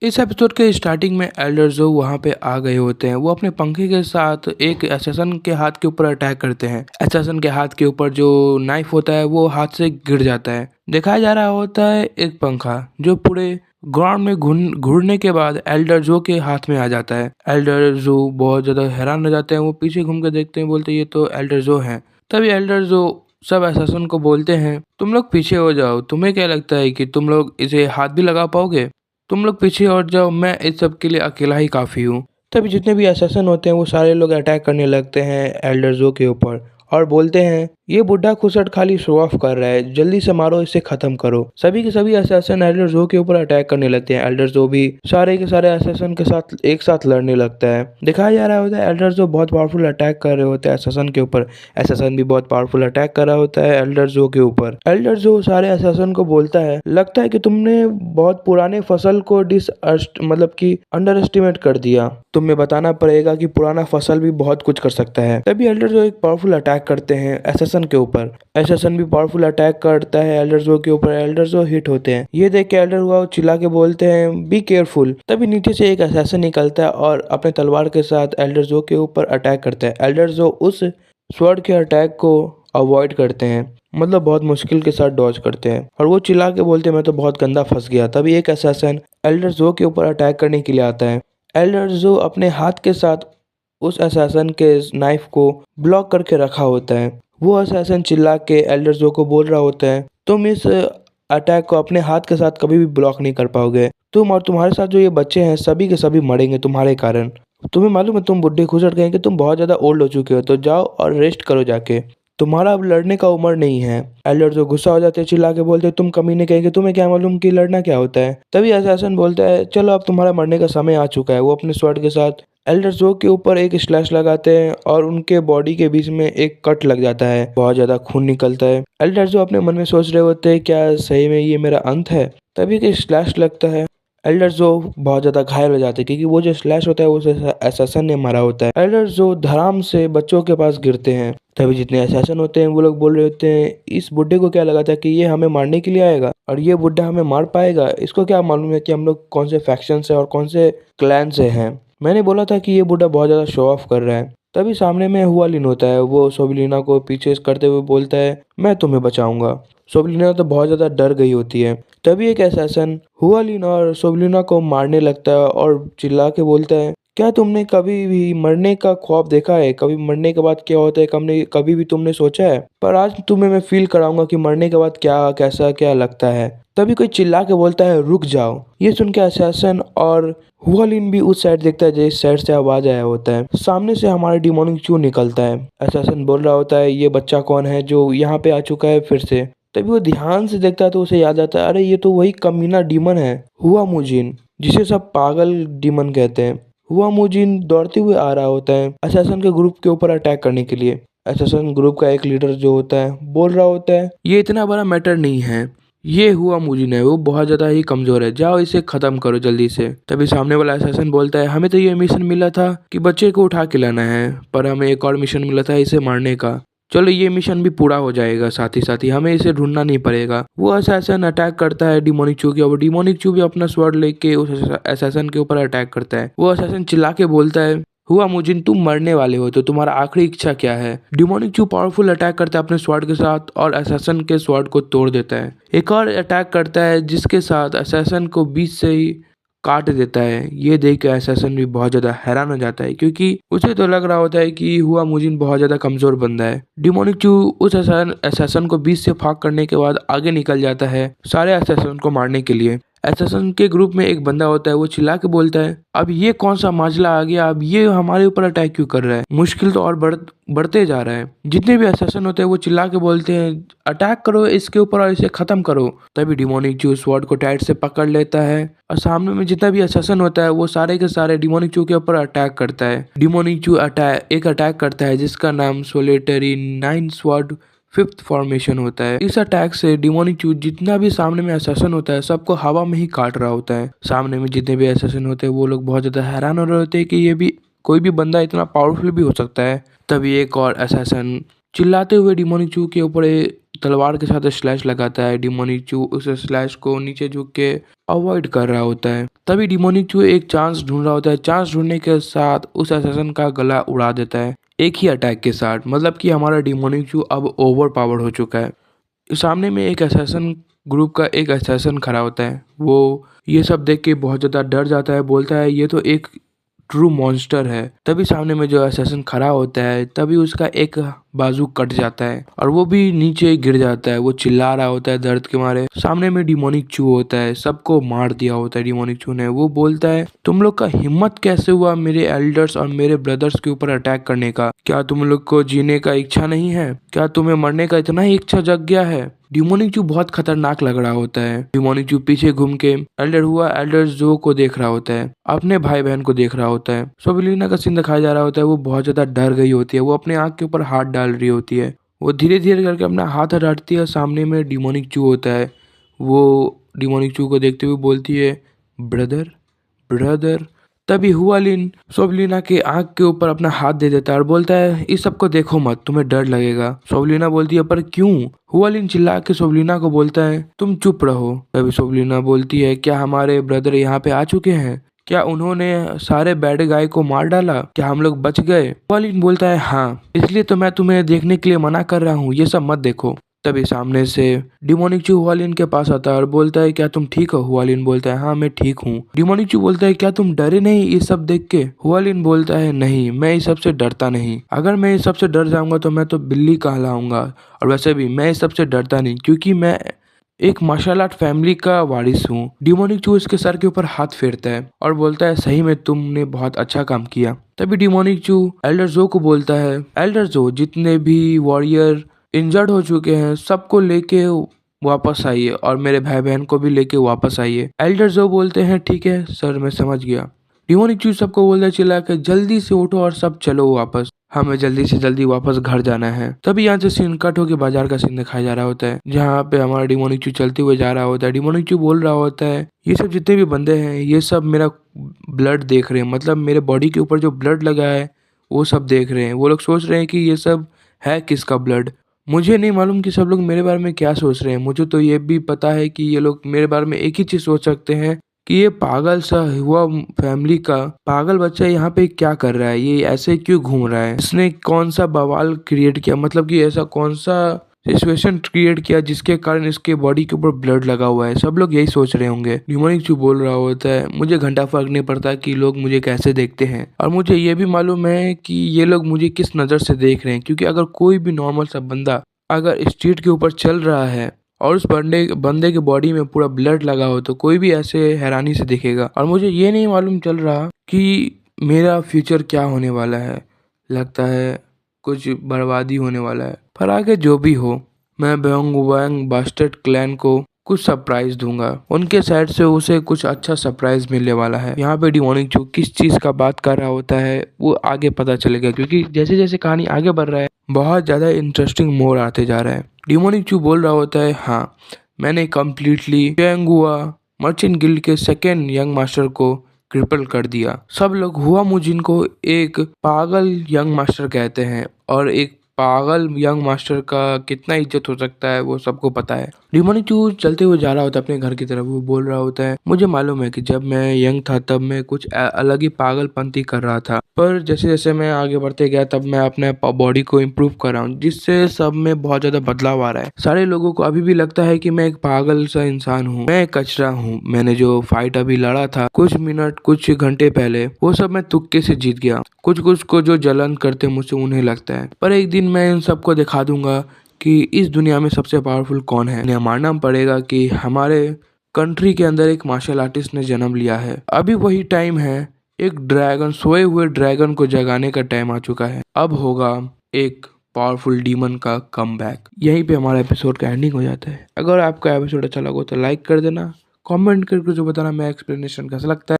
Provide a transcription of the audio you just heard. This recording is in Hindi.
इस एपिसोड के स्टार्टिंग में एल्डर जो वहाँ पे आ गए होते हैं, वो अपने पंखे के साथ एक असैसन के हाथ के ऊपर अटैक करते हैं। असैसन के हाथ के ऊपर जो नाइफ होता है वो हाथ से गिर जाता है। दिखाया जा रहा होता है एक पंखा जो पूरे ग्राउंड में घूरने के बाद एल्डर जो के हाथ में आ जाता है। एल्डर जो बहुत ज्यादा हैरान हो जाते हैं, वो पीछे घूम के देखते हैं, बोलते ये तो एल्डर जो है। तभी एल्डर जो सब असैसन को बोलते हैं, तुम लोग पीछे हो जाओ, तुम्हें क्या लगता है कि तुम लोग इसे हाथ भी लगा पाओगे? तुम लोग पीछे हट जाओ, मैं इस सब के लिए अकेला ही काफ़ी हूँ। तभी जितने भी असैसिन होते हैं वो सारे लोग अटैक करने लगते हैं एल्डर जो के ऊपर और बोलते हैं ये बुढ़ा खुसट खाली शो ऑफ कर रहा है, जल्दी से मारो, इसे खत्म करो। सभी के सभी असैसिन एल्डर जो के ऊपर अटैक करने लगते हैं। एल्डर जो भी सारे के सारे असैसिन के साथ एक साथ लड़ने लगता है। दिखाया जा रहा होता है एल्डर जो बहुत पावरफुल अटैक कर रहे होते हैं असैसिन के ऊपर। असैसिन भी बहुत पावरफुल अटैक कर रहा होता है एल्डर जो के ऊपर। एल्डर जो सारे असैसिन को बोलता है, लगता है कि तुमने बहुत पुराने फसल को मतलब कि अंडर एस्टिमेट कर दिया। तुम्हें बताना पड़ेगा कि पुराना फसल भी बहुत कुछ कर सकता है। तभी एल्डर जो एक पावरफुल अटैक करते हैं असैसिन के ऊपर। असैसिन भी पावरफुल अटैक करता है एल्डर जो के ऊपर। एल्डर जो हिट होते हैं। ये देख के एल्डर हुआ चिल्ला के बोलते हैं बी केयरफुल। तभी नीचे से एक असैसिन निकलता है और अपने तलवार के साथ एल्डर जो के ऊपर अटैक करता है। एल्डर जो उस स्वॉर्ड के अटैक को अवॉइड करते हैं, मतलब बहुत मुश्किल के साथ डॉज करते हैं और वो चिल्ला के बोलते हैं मैं तो बहुत गंदा फंस गया। तभी एक असैसिन एल्डर जो के ऊपर अटैक करने के लिए आता है। एल्डर जो अपने हाथ के साथ उस असैसिन के नाइफ को ब्लॉक करके रखा होता है। वो असैसिन चिल्ला के एल्डर जो को बोल रहा होता है तुम इस अटैक को अपने हाथ के साथ कभी भी ब्लॉक नहीं कर पाओगे। तुम और तुम्हारे साथ जो ये बच्चे हैं सभी के सभी मरेंगे तुम्हारे कारण। तुम्हें मालूम है तुम बुढ़े खुसट गए कि तुम बहुत ज्यादा ओल्ड हो चुके हो, तो जाओ और रेस्ट करो जाके, तुम्हारा अब लड़ने का उम्र नहीं है। एल्डर जो गुस्सा हो जाते हैं, चिल्ला के बोलते हैं तुम कमीने कहेंगे, तुम्हें क्या मालूम कि लड़ना क्या होता है। तभी असैसिन बोलता है चलो अब तुम्हारा मरने का समय आ चुका है। वो अपने स्वॉर्ड के साथ एल्डर जो के ऊपर एक स्लैश लगाते हैं और उनके बॉडी के बीच में एक कट लग जाता है, बहुत ज्यादा खून निकलता है। एल्डर जो अपने मन में सोच रहे होते हैं क्या सही में ये मेरा अंत है। तभी एक स्लैश लगता है। एल्डर जो बहुत ज्यादा घायल हो जाते हैं क्योंकि वो जो स्लैश होता है वो असैसिन ने मारा होता है। एल्डर जो धड़ाम से बच्चों के पास गिरते हैं। तभी जितने असैसिन होते हैं वो लोग बोल रहे होते हैं इस बुड्ढे को क्या लगा था कि ये हमें मारने के लिए आएगा और ये बुड्ढा हमें मार पाएगा। इसको क्या मालूम है कि हम लोग कौन से फैक्शन से और कौन से क्लैन से हैं। मैंने बोला था कि ये बुड्ढा बहुत ज्यादा शो ऑफ कर रहा है। तभी सामने में हुआलिन होता है, वो सोबिलिना को पीछे करते हुए बोलता है मैं तुम्हें बचाऊंगा। सोबिलिना तो बहुत ज्यादा डर गई होती है। तभी एक असैसिन हुआलिन और सोबिलिना को मारने लगता है और चिल्ला के बोलता है क्या तुमने कभी भी मरने का ख्वाब देखा है? कभी मरने के बाद क्या होता है कभी भी तुमने सोचा है? पर आज तुम्हें मैं फील कराऊंगा कि मरने के बाद क्या कैसा क्या लगता है। तभी कोई चिल्ला के बोलता है रुक जाओ। ये सुन के असैसिन और हुआलिन भी उस साइड देखता है जिस साइड से आवाज आया होता है। सामने से हमारा डिमोनिक चू निकलता है। असैसिन बोल रहा होता है ये बच्चा कौन है जो यहाँ पे आ चुका है फिर से। तभी वो ध्यान से देखता है तो उसे याद आता है अरे ये तो वही कमीना डीमन है हुआ मुजिन, जिसे सब पागल डीमन कहते हैं। हुआ मुजिन दौड़ते हुए आ रहा होता है असैसिन के ग्रुप के ऊपर अटैक करने के लिए। असैसिन ग्रुप का एक लीडर जो होता है बोल रहा होता है ये इतना बड़ा मैटर नहीं है, ये हुआ मुजिन है वो बहुत ज्यादा ही कमजोर है, जाओ इसे खत्म करो जल्दी से। तभी सामने वाला असैसिन बोलता है हमें तो ये मिशन मिला था कि बच्चे को उठा के लाना है, पर हमें एक और मिशन मिला था इसे मारने का। चलो ये मिशन भी पूरा हो जाएगा, साथ ही हमें इसे ढूंढना नहीं पड़ेगा। वो असैसिन अटैक करता है डिमोनिक चू के ऊपर। डिमोनिक चू भी अपना स्वॉर्ड लेके उस असैसिन के ऊपर अटैक करता है। वो असैसिन चिल्ला के बोलता है हुआ मुजिन तुम मरने वाले हो तो तुम्हारा आखिरी इच्छा क्या है? डिमोनिक चू पावरफुल अटैक करता है अपने स्वॉर्ड के साथ और असैसिन के स्वॉर्ड को तोड़ देता है। एक और अटैक करता है जिसके साथ असैसिन को बीच से ही काट देता है। ये देख के असैसिन भी बहुत ज्यादा हैरान हो जाता है क्योंकि उसे तो लग रहा होता है कि हुआ मुजिन बहुत ज्यादा कमजोर बंदा है। डिमोनिक चू उस असैसिन को बीच से फाक करने के बाद आगे निकल जाता है सारे असैसिन को मारने के लिए। असैसिन के ग्रुप में एक बंदा होता है, वो चिल्ला के बोलता है अब ये कौन सा माजला आ गया, अब ये हमारे ऊपर अटैक क्यों कर रहा है? मुश्किल तो और बढ़ते जा रहा है। जितने भी असैसिन होते हैं वो चिल्ला के बोलते हैं अटैक करो इसके ऊपर और इसे खत्म करो। तभी डिमोनिक चू स्वॉर्ड को टाइट से पकड़ लेता है और सामने में जितना भी असैसिन होता है वो सारे के सारे डिमोनिक चू के ऊपर अटैक करता है। डिमोनिक चू एक अटैक करता है जिसका नाम solitary nine sword fifth formation होता है। इस अटैक से डिमोनिक चू जितना भी सामने में असैसिन होता है सबको हवा में ही काट रहा होता है। सामने में जितने भी असैसिन होते हैं वो लोग बहुत ज्यादा हैरान हो रहे होते हैं कि ये भी कोई भी बंदा इतना पावरफुल भी हो सकता है। तभी एक और असैसिन चिल्लाते हुए डिमोनिक चू के ऊपर तलवार के साथ स्लैश लगाता है। डिमोनिक चू उस स्लैश को नीचे झुक के अवॉइड कर रहा होता है। तभी डिमोनिक चू एक चांस ढूंढ रहा होता है। चांस ढूंढने के साथ उस असैसिन का गला उड़ा देता है एक ही अटैक के साथ। मतलब कि हमारा डिमोनिक चू अब ओवर पावर्ड हो चुका है। सामने में एक असैसिन ग्रुप का एक असैसिन खड़ा होता है। वो ये सब देख के बहुत ज़्यादा डर जाता है। बोलता है ये तो एक ट्रू मॉन्स्टर है। तभी सामने में जो असैसिन खड़ा होता है तभी उसका एक बाजू कट जाता है और वो भी नीचे गिर जाता है। वो चिल्ला रहा होता है दर्द के मारे। सामने में डिमोनिक चू होता है। सबको मार दिया होता है डिमोनिक चू ने। वो बोलता है तुम लोग का हिम्मत कैसे हुआ मेरे एल्डर्स और मेरे ब्रदर्स के ऊपर अटैक करने का? क्या तुम लोग को जीने का इच्छा नहीं है? क्या तुम्हें मरने का इतना ही इच्छा जग गया है? डिमोनिक चू बहुत खतरनाक लग रहा होता है। डिमोनिक चू पीछे घूम के एल्डर जो को देख रहा होता है। अपने भाई बहन को देख रहा होता है। सोबिलिना का सीन दिखाया जा रहा होता है। वो बहुत ज्यादा डर गई होती है। वो अपने आंख के ऊपर हाथ डाल रही होती है। वो धीरे धीरे करके अपना हाथ हटाती है। सामने में डिमोनिक चू होता है। वो डिमोनिक चू को देखते हुए बोलती है ब्रदर ब्रदर। तभी हुआलिन सोबलिना के आंख के ऊपर अपना हाथ दे देता है और बोलता है इस सब को देखो मत, तुम्हें डर लगेगा। सोबलिना बोलती है पर क्यों? हुआलिन चिल्ला के सोबलिना को बोलता है तुम चुप रहो। तभी सोबलिना बोलती है क्या हमारे ब्रदर यहाँ पे आ चुके हैं? क्या उन्होंने सारे बैड गाय को मार डाला? क्या हम लोग बच गए? हुआलिन बोलता है हाँ, इसलिए तो मैं तुम्हें देखने के लिए मना कर रहा हूँ, ये सब मत देखो। तभी सामने से डिमोनिक चू हुआलिन के पास आता है और बोलता है क्या तुम ठीक हो? हुआलिन बोलता है हाँ मैं ठीक हूँ। डिमोनिक चू बोलता है क्या तुम डरे नहीं ये सब देख के? हुआलिन बोलता है नहीं, मैं इस सब से डरता नहीं। अगर मैं इस सब से डर जाऊंगा तो मैं तो बिल्ली कहलाऊंगा। और वैसे भी मैं इस सब से डरता नहीं क्योंकि मैं एक मार्शल आर्ट फैमिली का वारिस हूँ। डिमोनिक चू इसके सर के ऊपर हाथ फेरता है और बोलता है सही में तुमने बहुत अच्छा काम किया। तभी डिमोनिक चू एल्डर जो को बोलता है एल्डर जो जितने भी वॉरियर इंजर्ड हो चुके हैं सबको लेके वापस आइए और मेरे भाई बहन को भी लेके वापस आइए। एल्डर जो बोलते हैं ठीक है सर, मैं समझ गया। डिमोनिक चू सबको बोलता है चिल्ला के जल्दी से उठो और सब चलो वापस, हमें जल्दी से जल्दी वापस घर जाना है। तभी यहाँ से सीन कट होकर बाजार का सीन दिखाया जा रहा होता है जहाँ पे हमारा डिमोनिक चू चलते हुए जा रहा होता है। डिमोनिक चू बोल रहा होता है ये सब जितने भी बंदे हैं ये सब मेरा ब्लड देख रहे हैं, मतलब मेरे बॉडी के ऊपर जो ब्लड लगा है वो सब देख रहे हैं। वो लोग सोच रहे हैं कि ये सब है किसका ब्लड। मुझे नहीं मालूम कि सब लोग मेरे बारे में क्या सोच रहे हैं। मुझे तो ये भी पता है कि ये लोग मेरे बारे में एक ही चीज सोच सकते हैं कि ये पागल सा हुआ फैमिली का पागल बच्चा यहाँ पे क्या कर रहा है, ये ऐसे क्यों घूम रहा है, इसने कौन सा बवाल क्रिएट किया, मतलब कि ऐसा कौन सा सिचुएशन क्रिएट किया जिसके कारण इसके बॉडी के ऊपर ब्लड लगा हुआ है। सब लोग यही सोच रहे होंगे। डिमोनिक चू बोल रहा होता है मुझे घंटा फर्क नहीं पड़ता कि लोग मुझे कैसे देखते हैं और मुझे ये भी मालूम है कि ये लोग मुझे किस नज़र से देख रहे हैं, क्योंकि अगर कोई भी नॉर्मल सा बंदा अगर स्ट्रीट के ऊपर चल रहा है और उस बंदे के बॉडी में पूरा ब्लड लगा हो तो कोई भी ऐसे हैरानी से देखेगा। और मुझे ये नहीं मालूम चल रहा कि मेरा फ्यूचर क्या होने वाला है। लगता है कुछ बर्बादी होने वाला है, पर आगे जो भी हो मैं बेंग वैंग बास्टर्ड क्लैन को कुछ सरप्राइज दूंगा। उनके साइड से उसे कुछ अच्छा सरप्राइज मिलने वाला है। यहाँ पे डिमोनिक चू किस चीज का बात कर रहा होता है वो आगे पता चलेगा, क्योंकि जैसे जैसे कहानी आगे बढ़ रहा है बहुत ज्यादा इंटरेस्टिंग मोड़ आते जा रहा है। डिमोनिक चू बोल रहा होता है हाँ, मैंने कम्प्लीटली हुआ मर्चेंट गिल्ड के सेकेंड यंग मास्टर को क्रिपल कर दिया। सब लोग हुआ मुजिन को एक पागल यंग मास्टर कहते हैं और एक पागल यंग मास्टर का कितना इज्जत हो सकता है वो सबको पता है। डिमोनिक चू चलते हुए जा रहा होता है अपने घर की तरफ। वो बोल रहा होता है मुझे मालूम है कि जब मैं यंग था तब मैं कुछ अलग ही पागलपंती कर रहा था, पर जैसे जैसे मैं आगे बढ़ते गया तब मैं अपने बॉडी को इम्प्रूव कर रहा हूँ जिससे सब में बहुत ज्यादा बदलाव आ रहा है। सारे लोगों को अभी भी लगता है कि मैं एक पागल सा इंसान हूँ, मैं एक कचरा हूँ। मैंने जो फाइट अभी लड़ा था कुछ मिनट कुछ घंटे पहले वो सब मैं तुक्के से जीत गया। कुछ कुछ को जो जलन करते मुझसे उन्हें लगता है, पर एक दिन मैं इन सबको दिखा दूंगा कि इस दुनिया में सबसे पावरफुल कौन है। इन्हें मानना पड़ेगा कि हमारे कंट्री के अंदर एक मार्शल आर्टिस्ट ने जन्म लिया है। अभी वही टाइम है, एक ड्रैगन सोए हुए ड्रैगन को जगाने का टाइम आ चुका है। अब होगा एक पावरफुल डीमन का कमबैक। यहीं पे हमारा एपिसोड का एंडिंग हो जाता है। अगर आपका एपिसोड अच्छा लगा तो लाइक कर देना, कमेंट करके जो बताना मैं एक्सप्लेनेशन कैसा लगता है।